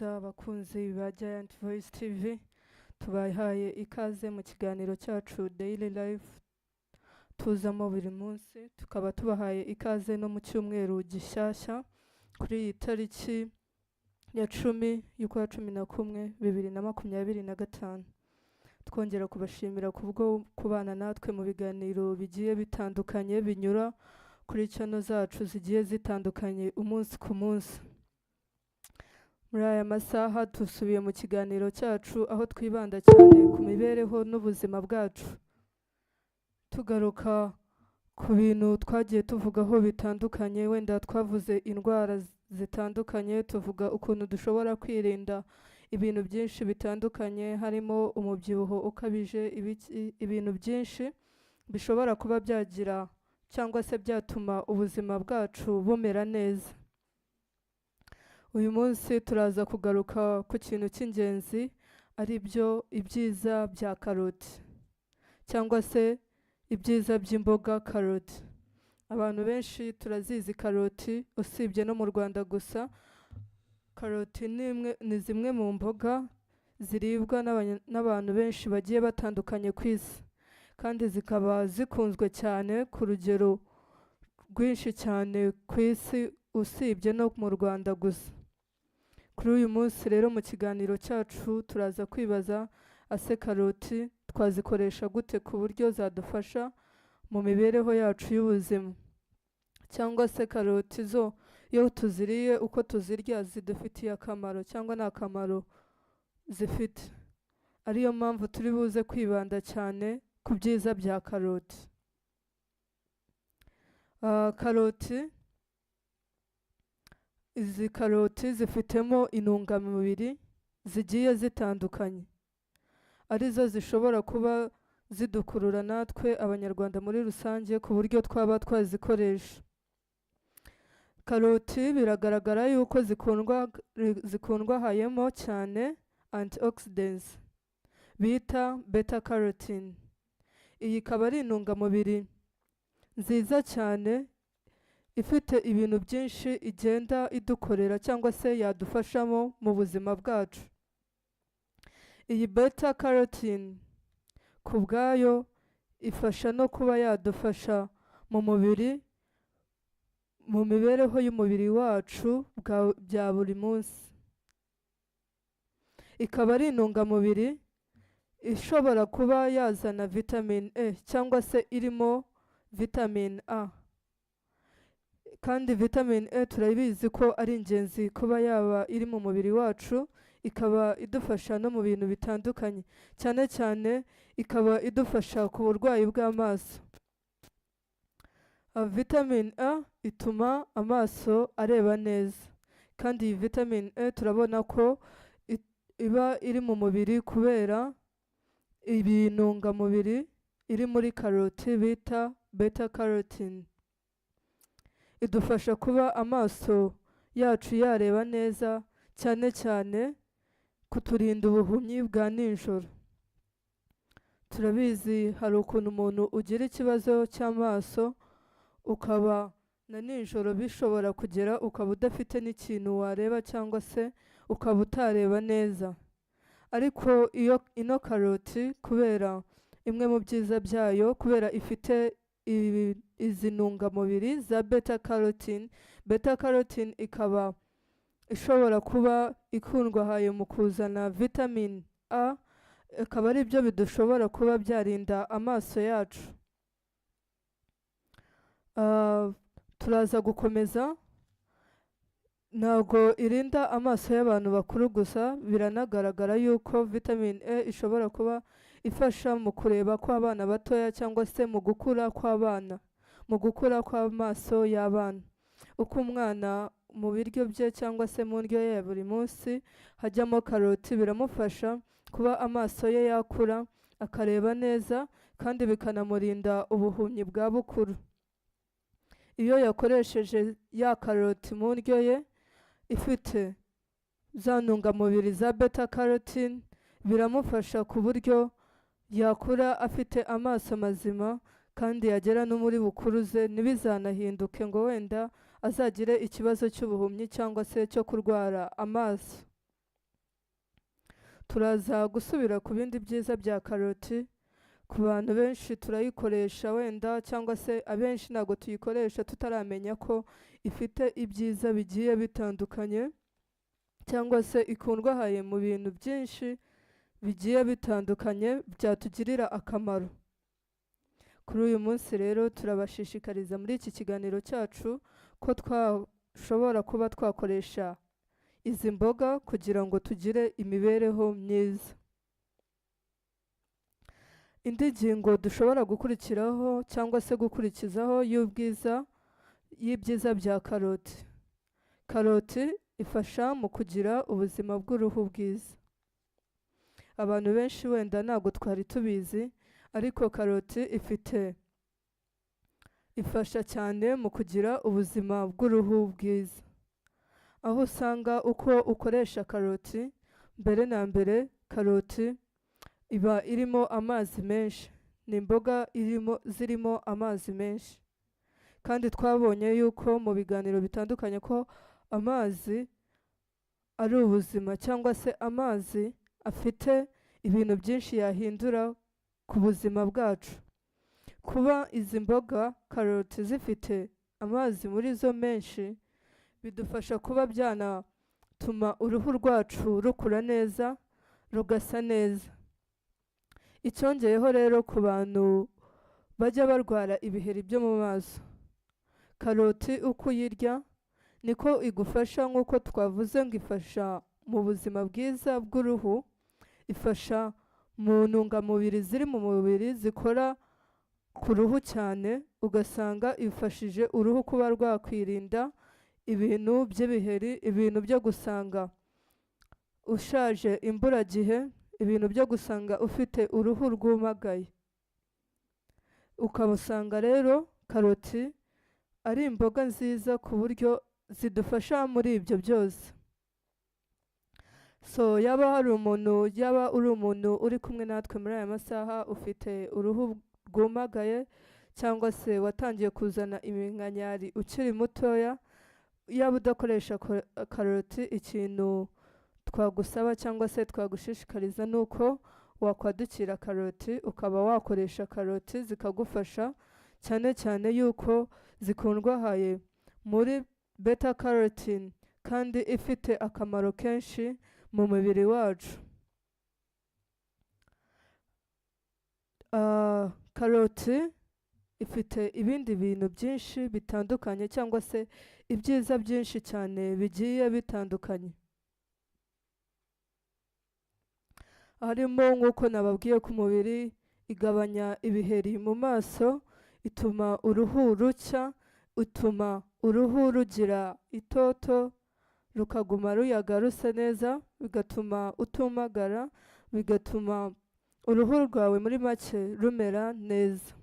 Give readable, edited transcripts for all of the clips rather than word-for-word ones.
Abakunzi ba Giant Voice TV tubahaye ikaze mu kiganiro cyacu Daily Life tuzamo buri munsi, tukaba tubahaye ikaze no mu cyumweru gishyashya kuri iyi tariki ya 10 y'ukwa 11 2025. Twongera kubashimira kubwo kubana natwe mu biganiro bigiye bitandukanye binyura kuri channel zacu zigiye zitandukanye umunsi ku munsi. Muri aya masaha dusubiye mu kiganiro cyacu aho twibanda cyane ku mibereho n'ubuzima bwacu, tugaruka ku bintu twagiye tuvugaho bitandukanye. Wenda twavuze indwara zitandukanye, tuvuga ukuntu dushobora kwirinda ibintu byinshi bitandukanye, harimo umubyibuho ukabije, ibintu byinshi bishobora kuba byagira cyangwa se byatuma ubuzima bwacu bumera neza. Uyu munsi turaza kugaruka ku kintu cy'ingenzi, ari byo ibyiza bya karoti cyangwa se ibyiza by'imboga karoti. Abantu benshi turazizi karoti, usibye no mu Rwanda gusa. Karoti ni zimwe mu mboga ziribwa n'abantu benshi bagiye batandukanye ku isi, kandi zikaba zikunzwe cyane ku rugero rwinshi cyane ku isi, usibye no mu Rwanda gusa. Kuri uyu munsi rero mu kiganiro cyacu turaza kwibaza, ase karoti twazikoresha gute ku buryo zadufasha mu mibereho yacu y'ubuzima, cyangwa se karoti zo iyo tuziriye uko tuzirya zidufitiye akamaro cyangwa nta kamaro zifite. Ariyo mpamvu turi buze kwibanda cyane ku byiza bya karoti. Izi karoti zifitemo intungamubiri zigiye zitandukanye, arizo zishobora kuba zidukurura natwe abanyarwanda muri rusange ku buryo twaba twazikoresha. Karoti biragaragara yuko zikundwahayemo cyane antioxidants bita beta carotene. Iyi ikaba ari intungamubiri nziza cyane ifite ibintu byinshi igenda idukorera cyangwa se yadufashamo mu buzima bwacu. Iyi beta carotene ku bwayo ifasha no kuba yadufasha mu mubiri, mu mibereho y'umubiri wacu bya buri munsi. Ikaba ari intungamubiri ishobora kuba yazana vitamin E cyangwa se irimo vitamin A, kandi vitamin E turabizi ko ari ingenzi kuba yaba iri mu mubiri wacu, ikaba idufasha no mu bintu bitandukanye, cyane cyane ikaba idufasha ku burwayi bw'amaso. Vitamin A ituma amaso areba neza, kandi iyi vitamin E turabona ko iba iri mu mubiri kubera ibintungamubiri iri muri karoti bita beta carotene. Idufasha kuba amaso yacu yareba neza, cyane cyane kuturinda ubuhumyi bwa nijoro. Turabizi hari ukuntu umuntu ugira ikibazo cy'amaso ukaba na nijoro bishobora kugera ukaba udafite n'ikintu wareba cyangwa se ukaba utareba neza. Ariko iyo ino karoti kubera imwe mu byiza byayo, kubera ifite izi ntungamubiri za beta carotene, beta carotene ikaba ishobora kuba ikundwahaye mu kuzana vitamin A, ikaba ari byo bidushobora kuba byarinda amaso yacu. Turaza gukomeza. Ntabwo irinda amaso y'abantu bakuru gusa, biranagaragara yuko vitamin E ishobora kuba ifasha mu kureba kw'abana batoya cyangwa se mu gukura kw'abana, mu gukura kw'amaso y'abana. Uko umwana mu biryo bye cyangwa se mu ndyo ye ya buri munsi hajyamo karoti, biramufasha kuba amaso ye yakura akareba neza, kandi bikanamurinda ubuhumyi bwa bukuru. Iyo yakoresheje ya karoti mu ndyo ye ifite za ntungamubiri za beta carotene, biramufasha ku buryo yakura afite amaso mazima, kandi yagera no muri bukuruze ntibizanahinduke ngo wenda azagire ikibazo cy'ubuhumyi cyangwa se cyo kurwara amaso. turaza gusubira ku bindi byiza bya karoti. Ku bantu benshi turayikoresha wenda, cyangwa se abenshi ntabwo tuyikoresha tutaramenya ko ifite ibyiza bigiye bitandukanye, cyangwa se ikungahaye mu bintu byinshi bigiye bitandukanye byatugirira akamaro. Kuri uyu munsi rero turabashishikariza muri iki kiganiro cyacu ko twashobora kuba twakoresha izi mboga kugira ngo tugire imibereho myiza. Indi ngingo dushobora gukurikiraho cyangwa se gukurikizaho y'ibyiza bya karoti. Karoti ifasha mu kugira ubuzima bw'uruhu bwiza. Abantu benshi wenda ntabwo twari tubizi, ariko karoti ifasha cyane mu kugira ubuzima bw'uruhu bwiza. Aho usanga uko ukoresha karoti, mbere na mbere karoti iba irimo amazi menshi. Ni imboga zirimo amazi menshi. Kandi twabonye yuko mu biganiro bitandukanye ko amazi ari ubuzima, cyangwa se amazi afite ibintu byinshi yahindura ku buzima bwacu. Kuba izi mboga karoti zifite amazi muri zo menshi, bidufasha kuba byanatuma uruhu rwacu rukura neza, rugasa neza. Icyongeyeho rero ku bantu bajya barwara ibiheri byo mu maso, karoti uko uyirya niko igufasha. Nk'uko twavuze ngo ifasha mu buzima bwiza bw'uruhu, ifasha mu ntungamubiri ziri mu mubiri zikora ku ruhu cyane, ugasanga ifashije uruhu kuba rwakwirinda ibintu by'ibiheri, ibintu byo gusanga ushaje imburagihe, ibintu byo gusanga ufite uruhu rwumagaye. Ukabusanga rero karoti ari imboga nziza ku buryo zidufasha muri ibyo byose. Yaba uri umuntu uri kumwe natwe muri aya masaha ufite uruhu rwumagaye, cyangwa se watangiye kuzana iminkanyari ukiri mutoya, yaba udakoresha karoti, ikintu twagusaba cyangwa se twagushishikariza ni uko wakwadukira karoti, ukaba wakoresha karoti zikagufasha, cyane cyane yuko zikungahaye muri beta carotene, kandi ifite akamaro kenshi mu mubiri wacu. Karoti ifite ibindi bintu byinshi bitandukanye, cyangwa se ibyiza byinshi cyane bigiye bitandukanye. Harimo nk'uko nababwiye ku mubiri, igabanya ibiheri mu maso, ituma uruhu rucya, ituma uruhu rugira itoto, rukaguma ruyaga rusa neza, bigatuma utumagara, bigatuma uruhu rwawe muri make rumera neza.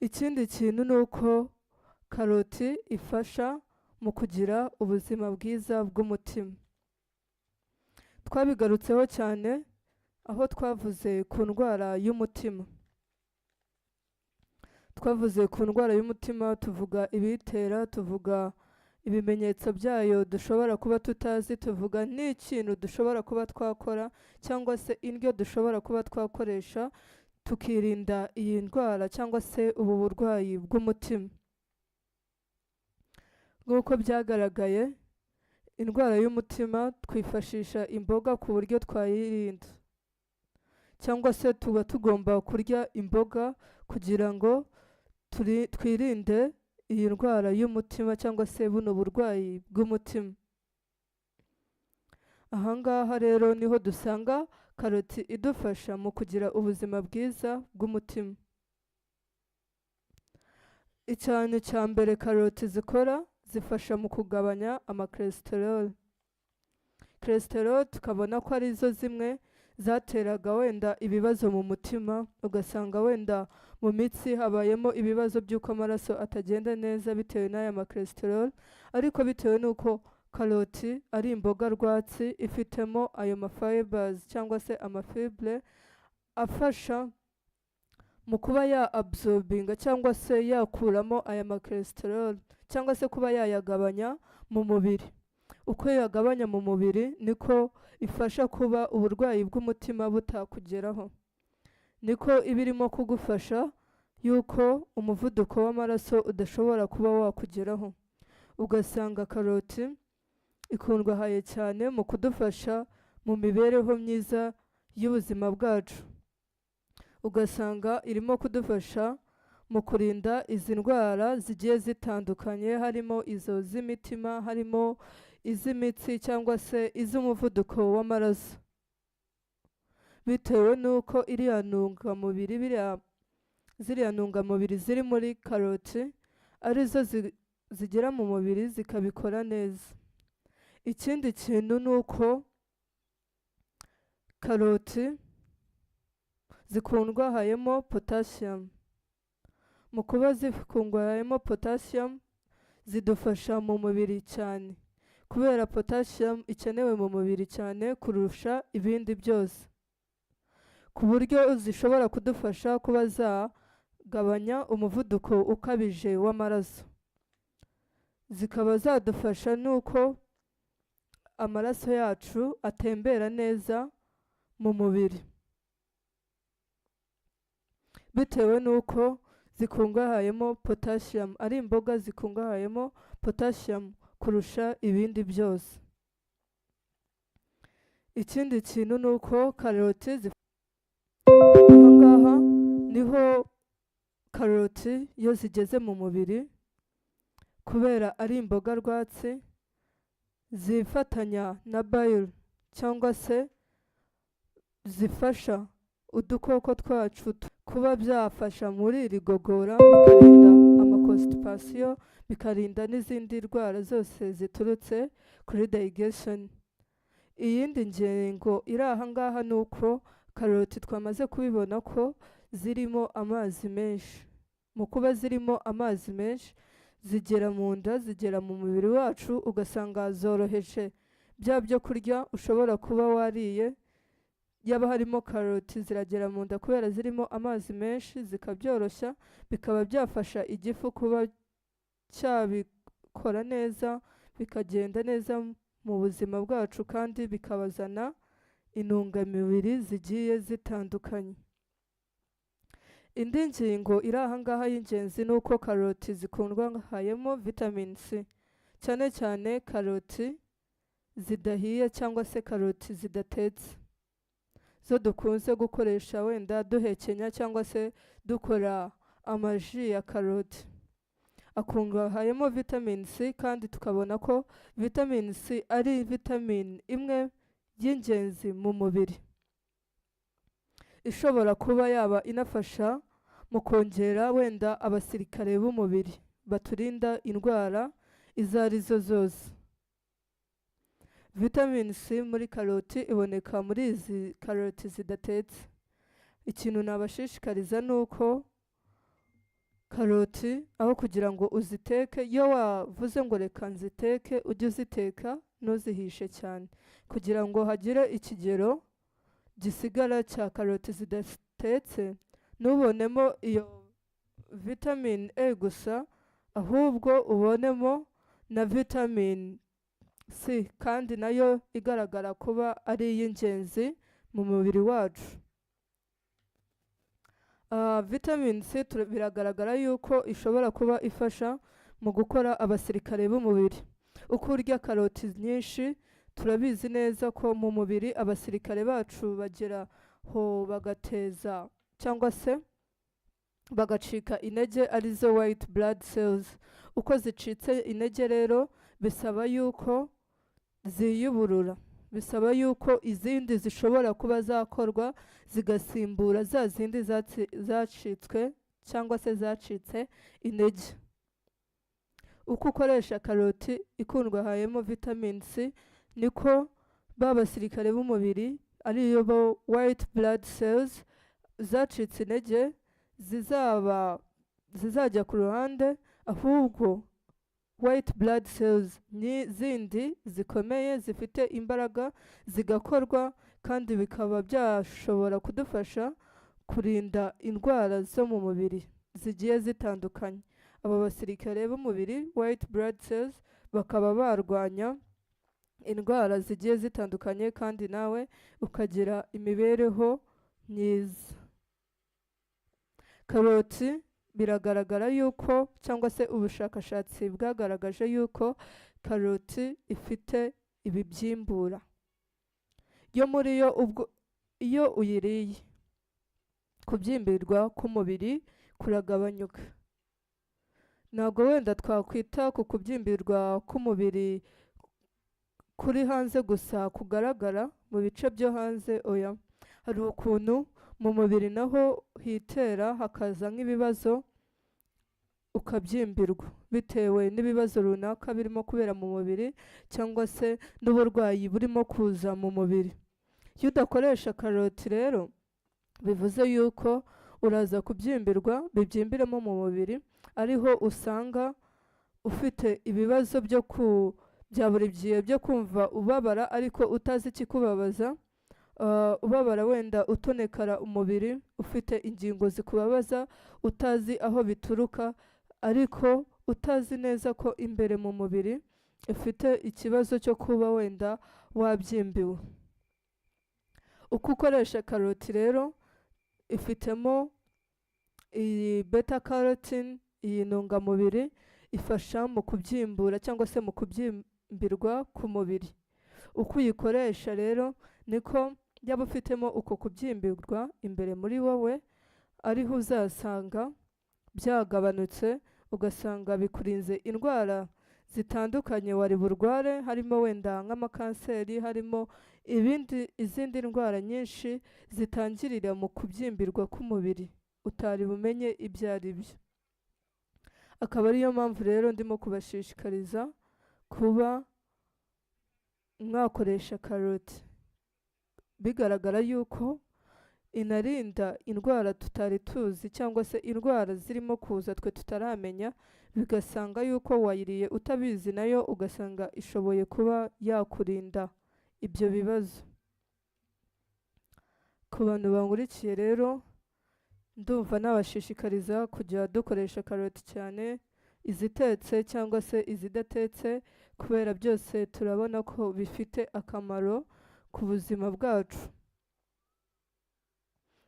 Ikindi kintu ni uko karoti ifasha mu kugira ubuzima bwiza bw'umutima. Twabigarutseho cyane aho twavuze ku ndwara y'umutima. Twavuze ku ndwara y'umutima, tuvuga ibiyitera, tuvuga ibimenyetso byayo dushobora kuba tutazi, tuvuga n'ikintu dushobora kuba twakora, cyangwa se indyo dushobora kuba twakoresha tukirinda iyi ndwara cyangwa se ubu burwayi bw'umutima. Nk'uko byagaragaye, indwara y'umutima twifashisha imboga ku buryo twayirinda, cyangwa se tuba tugomba kurya imboga kugira ngo twirinde iyi ndwara y'umutima cyangwa se buno burwayi bw'umutima. Ahangaha rero niho dusanga karoti idufasha mu kugira ubuzima bwiza bw'umutima. Icyane cya mbere karoti zikora, zifasha mu kugabanya cholesterol. Cholesterol tukabona ko ari zo zimwe zateraga wenda ibibazo mu mutima, ugasanga wenda mu mitsi habayemo ibibazo by'uko amaraso atagenda neza bitewe n'aya cholesterol, ariko bitewe n'uko karoti ari imboga rwatsi, ifitemo ayo fibers cyangwa se amafibre afasha mu kuba absorbinga cyangwa se yakuramo aya cholesterol, cyangwa se kuba yayagabanya mu mubiri. uko yagabanya mu mubiri niko ifasha kuba uburwayi bw'umutima butakugeraho, niko iba irimo kugufasha yuko umuvuduko w'amaraso udashobora kuba wakugeraho. Ugasanga karoti ikungahaye cyane mu kudufasha mu mibereho myiza y'ubuzima bwacu, ugasanga irimo kudufasha mu kurinda izi ndwara zigiye zitandukanye, harimo izo z'imitima, harimo iz'imitsi cyangwa se iz'umuvuduko w'amaraso, bitewe n'uko ziriya ntungamubiri ziri muri karoti arizo zigera mu mubiri zikabikora neza. Ikindi kintu ni uko karoti zikungahayemo potassium. Mu kuba zikungahayemo potassium zidufasha mu mubiri cyane, kubera potassium ikenewe mu mubiri cyane kurusha ibindi byose, ku buryo zishobora kudufasha kuba zagabanya umuvuduko ukabije w'amaraso, zikaba zadufasha n'uko amaraso yacu atembera neza mu mubiri, bitewe n'uko zikungahayemo potassium, ari imboga zikungahayemo potassium kurusha ibindi byose. Ikindi kintu ni uko karoti ahangaha niho karoti iyo zigeze mu mubiri, kubera ari imboga rwatsi zifatanya na bile cyangwa se zifasha udukoko twacu kuba byafasha muri iri gogora, bikarinda amakonstipation, bikarinda n'izindi ndwara zose ziturutse kuri digestion. Iyindi ngingo iri ahangaha ni uko karoti twamaze kubibona ko zirimo amazi menshi. Mu kuba zirimo amazi menshi zigera mu nda, zigera mu mubiri wacu, ugasanga zoroheje bya byo kurya ushobora kuba wariye, yaba harimo karoti ziragera mu nda kubera zirimo amazi menshi, zikabyoroshya, bikaba byafasha igifu kuba cyabikora neza, bikagenda neza mu buzima bwacu, kandi bikabazana intungamubiri zigiye zitandukanye. Indi ngingo iri ahangaha y'ingenzi ni uko karoti zikungahayemo vitamin C, cyane cyane karoti zidahiye cyangwa se karoti zidatetse, zo dukunze gukoresha wenda duhekenya cyangwa se dukora amaji ya karoti, akungahayemo vitamin C, kandi tukabona ko vitamin C ari vitamin imwe y'ingenzi mu mubiri, ishobora kuba yaba inafasha mu kongera wenda abasirikare b'umubiri baturinda indwara izo arizo zose. Vitamin C muri karoti iboneka muri izi karoti zidatetse. Ikintu nabashishikariza ni uko karoti aho kugira ngo uziteke, iyo wavuze ngo reka nziteke, ujye uziteka ntuzihishe cyane, kugira ngo hagire ikigero gisigara cya karoti zidatetse, ntubonemo iyo vitamin A gusa, ahubwo ubonemo na vitamin C, kandi nayo igaragara kuba ari iy'ingenzi mu mubiri wacu. Vitamin C biragaragara yuko ishobora kuba ifasha mu gukora abasirikare b'umubiri. Uko urya karoti nyinshi, turabizi neza ko mu mubiri abasirikare bacu bageraho bagateza cyangwa se bagacika intege, arizo white blood cells. Uko zicitse intege rero bisaba yuko ziyuburura, bisaba yuko izindi zishobora kuba zakorwa zigasimbura za zindi zacitswe cyangwa se zacitse intege. Uko ukoresha karoti ikungahayemo vitamin C, niko ba basirikare b'umubiri ariyo bo white blood cells zacitse intege zizajya ku ruhande, ahubwo white blood cells zindi zikomeye zifite imbaraga zigakorwa, kandi bikaba byashobora kudufasha kurinda indwara zo mu mubiri zigiye zitandukanye. Aba basirikare b'umubiri white blood cells bakaba barwanya indwara zigiye zitandukanye kandi nawe ukagira imibereho myiza. Karoti biragaragara yuko cyangwa se ubushakashatsi bwagaragaje yuko karoti ifite ibibyimbura. Yo muri yo iyo uyiriye kubyimbirwa k'umubiri kuragabanyuka. Ntabwo wenda twakwita ku kubyimbirwa k'umubiri kuri hanze gusa kugaragara mu bice byo hanze, oya, hari ukuntu mu mubiri naho hitera hakaza nk'ibibazo ukabyimbirwa bitewe n'ibibazo runaka birimo kubera mu mubiri cyangwa se n'uburwayi burimo kuza mu mubiri. Iyo udakoresha karoti rero bivuze yuko uraza kubyimbirwa bibyimbiremo mu mubiri, ariho usanga ufite ibibazo bya buri gihe byo kumva ubabara ariko utazi ikikubabaza, ubabara wenda utonekara umubiri, ufite ingingo zikubabaza utazi aho bituruka, ariko utazi neza ko imbere mu mubiri ufite ikibazo cyo kuba wenda wabyimbiwe. Uko ukoresha karoti rero ifitemo iyi beta carotene, iyi ntungamubiri ifasha mu kubyimbura cyangwa se mu kubyimbirwa ku mubiri. Uko uyikoresha rero niko yaba ufitemo uko kubyimbirwa imbere muri wowe, ariho uzasanga byagabanutse, ugasanga bikurinze indwara zitandukanye wari burware, harimo wenda nk'amakanseri, harimo izindi ndwara nyinshi zitangirira mu kubyimbirwa k'umubiri utari bumenye ibyo ari byo. Akaba ariyo mpamvu rero ndimo kubashishikariza kuba mwakoresha karoti. Bigaragara yuko inarinda indwara tutari tuzi cyangwa se indwara zirimo kuza twe tutaramenya, bigasanga yuko wayiriye utabizi nayo ugasanga ishoboye kuba yakurinda ibyo bibazo. Ku bantu bangurikiye rero ndumva nabashishikariza kujya dukoresha karoti cyane, izitetse cyangwa se izidatetse, kubera byose turabona ko bifite akamaro ku buzima bwacu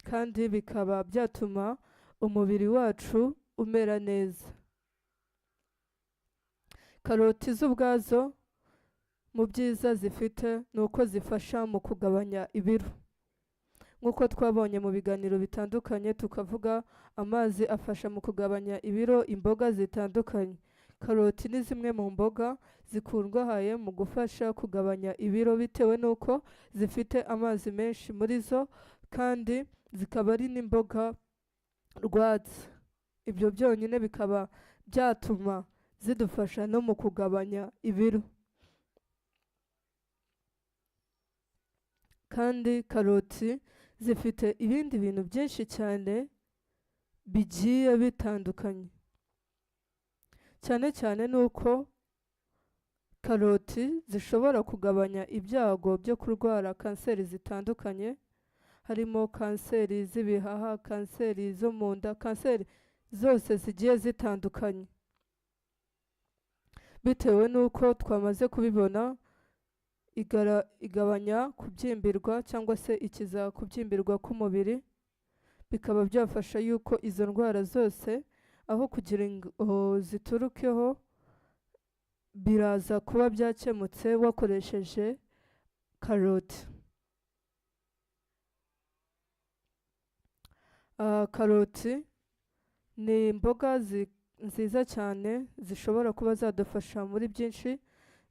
kandi bikaba byatuma umubiri wacu umera neza. Karoti zo ubwazo mu byiza zifite ni uko zifasha mu kugabanya ibiro. Nk'uko twabonye mu biganiro bitandukanye tukavuga amazi afasha mu kugabanya ibiro, imboga zitandukanye. Karoti ni zimwe mu mboga zikungahaye mu gufasha kugabanya ibiro bitewe n'uko zifite amazi menshi muri zo, kandi zikaba ari n'imboga rwatsi. Ibyo byonyine bikaba byatuma zidufasha no mu kugabanya ibiro. Kandi karoti zifite ibindi bintu byinshi cyane bigiye bitandukanye. Cyane cyane nuko karoti zishobora kugabanya ibyago byo kurwara kanseri zitandukanye, harimo kanseri z'ibihaha, kanseri zo mu nda, kanseri zose zigiye zitandukanye. Bitewe n'uko twamaze kubibona, igabanya kubyimbirwa cyangwa se ikiza kubyimbirwa k'umubiri, bikaba byafasha yuko izo ndwara zose aho kugira ngo ziturukeho biraza kuba byakemutse wakoresheje karoti. Karoti ni imboga nziza cyane zishobora kuba zadufasha muri byinshi,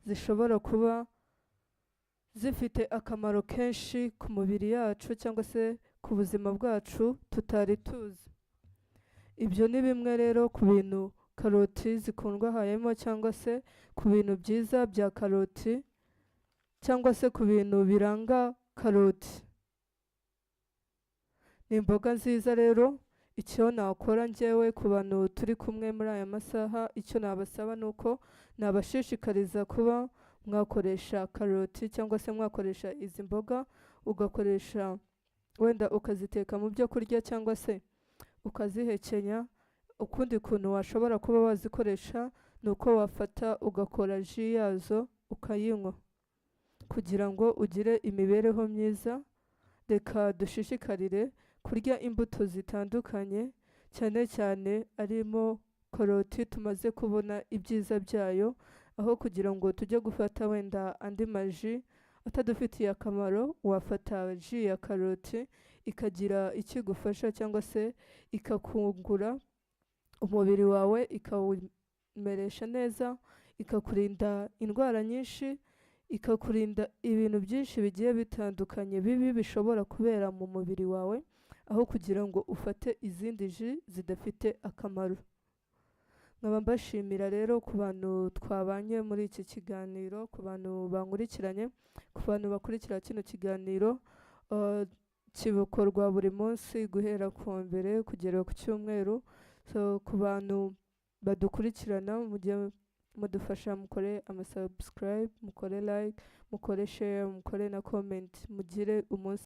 zishobora kuba zifite akamaro kenshi ku mubiri yacu cyangwa se ku buzima bwacu tutari tuzi. Ibyo ni bimwe rero ku bintu karoti zikundwahayemo cyangwa se ku bintu byiza bya karoti cyangwa se ku bintu biranga karoti. Ni imboga nziza rero. Icyo nakora njyewe ku bantu turi kumwe muri aya masaha, icyo nabasaba ni uko nabashishikariza kuba mwakoresha karoti cyangwa se mwakoresha izi mboga, ugakoresha wenda ukaziteka mu byo kurya cyangwa se ukazihekenya. Ukundi kuntu washobora kuba wazikoresha ni uko wafata ugakora ji yazo ukayinywa. kugira ngo ugire imibereho myiza. Reka dushishikarire kurya imbuto zitandukanye, cyane cyane arimo karoti. Tumaze kubona ibyiza byayo, aho kugira ngo tujye gufata wenda andi maji atadufitiye akamaro, wafata ji ya karoti ikagira icyo igufasha, cyangwa se ikakungura umubiri wawe, ikawumeresha neza, ikakurinda indwara nyinshi, ikakurinda ibintu byinshi bigiye bitandukanye bibi bishobora kubera mu mubiri wawe, aho kugira ngo ufate izindi ji zidafite akamaro. Nkaba mbashimira rero ku bantu twabanye muri iki kiganiro, ku bantu bankurikiranye, ku bantu bakurikira kino kiganiro. Kibukorwa buri munsi guhera ku wa mbere kugera ku cyumweru. So ku bantu badukurikirana, mujye mudufasha, mukore subscribe, mukore like, mukore share, mukore na comment. Mugire umunsi